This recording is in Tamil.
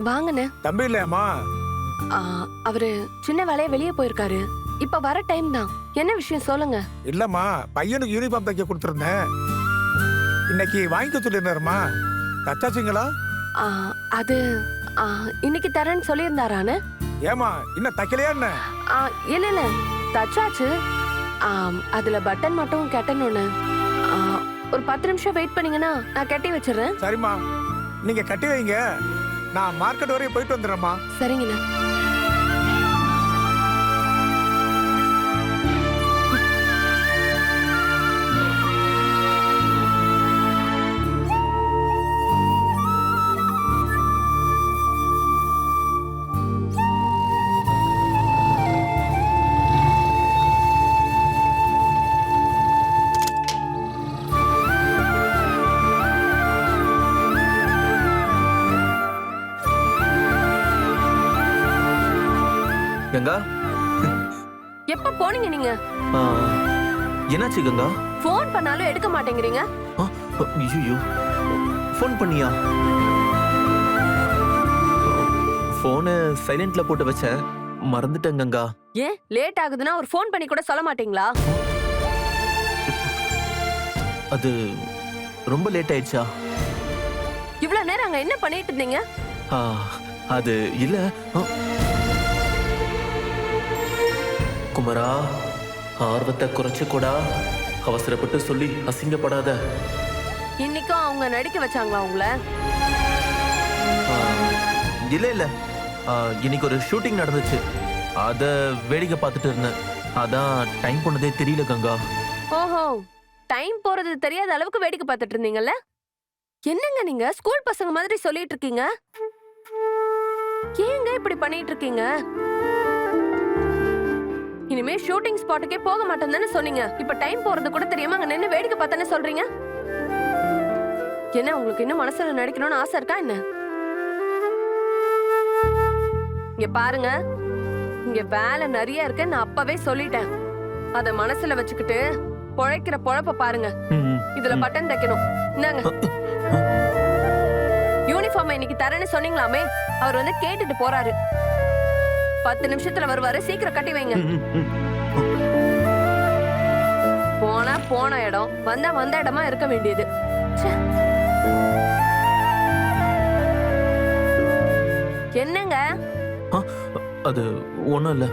வாங்கண்ணே. தம்பி இல்லையாம்மா? அவரு சின்ன வேலையா வெளியே போயிருக்காரு. இப்ப வர டைம் தான். என்ன விஷயம் சொல்லுங்க. இல்லம்மா, பையனுக்கு யூனிஃபார்ம் தைக்க கொடுத்துருந்தேன். இன்னைக்கு வாங்கிக்க சொல்லியிருந்தாருமா, தச்சாச்சுங்களா? அது இன்னைக்கு தரேன்னு சொல்லியிருந்தாரானே. ஏமா இன்னும் தைக்கலையா என்ன? இல்ல இல்ல, தச்சாச்சு. அதுல பட்டன் மட்டும் கட்டணும்னு. ஒரு 10 நிமிஷம் வெயிட் பண்ணீங்கன்னா நான் கட்டி வச்சிடுறேன். சரிம்மா, நீங்க கட்டி வைங்க, நான் மார்க்கெட் வரையும் போயிட்டு வந்துடுறேம்மா. சரிங்கண்ணா. கங்கா, எப்ப போனீங்க நீங்க? என்னாச்சு கங்கா? போன் பண்ணாலும் எடுக்க மாட்டேங்கிறீங்க. ஐயோ, போன் பண்ணியா? போனை சைலண்ட்ல போட்டு வச்சேன், மறந்துட்டேன் கங்கா. ஏன் லேட் ஆகுதுன்னா ஒரு போன் பண்ணி கூட சொல்ல மாட்டீங்களா? அது ரொம்ப லேட் ஆயிடுச்சா? இவ்வளவு நேரம் அங்க என்ன பண்ணிட்டு இருந்தீங்க? அது இல்ல குமரா, ஆர்வத்தை குறைச்சு கூடா, அவசரப்பட்டு சொல்லி அசிங்கப்படாத. இன்னைக்கும் அவங்க நடிக்க வச்சாங்களா உங்கள? இல்ல இல்ல, இன்னைக்கு ஒரு ஷூட்டிங் நடந்துச்சு, அத வேடிக்கை பார்த்துட்டு இருந்தேன். அதான் டைம் போனதே தெரியல கங்கா. ஓஹோ, டைம் போறது தெரியாத அளவுக்கு வேடிக்கை பார்த்துட்டு இருந்தீங்கல்ல? என்னங்க நீங்க ஸ்கூல் பசங்க மாதிரி சொல்லிட்டு இருக்கீங்க? ஏங்க இப்படி பண்ணிட்டு இருக்கீங்க? இனிமே ஷூட்டிங் ஸ்பாட்டுக்கே போக மாட்டேன்னு சொன்னீங்க. இப்ப டைம் போறது கூட தெரியாம அங்க நின்னு வேடிக்கை பார்த்தானே சொல்றீங்க. என்ன உங்களுக்கு இன்னும் மனசுல நடிக்கணும்னு ஆசை இருக்கா என்ன? இங்க பாருங்க, இங்க வேலை நிறைய இருக்கு, நான் அப்பவே சொல்லிட்டேன். அத மனசுல வச்சுக்கிட்டு பொழைக்கிற பொழப்ப பாருங்க. இதுல பட்டன் தைக்கணும். என்னங்க யூனிஃபார்ம் இன்னைக்கு தரேன்னு சொன்னீங்களாமே, அவர் வந்து கேட்டுட்டு போறாரு. 10 நிமிஷத்துல வருவாரு, சீக்கிரம் கட்டி வைங்க. போனா போன இடம், வந்தா வந்த இடமா இருக்க வேண்டியது. என்னங்க? அது ஒண்ணும் இல்ல.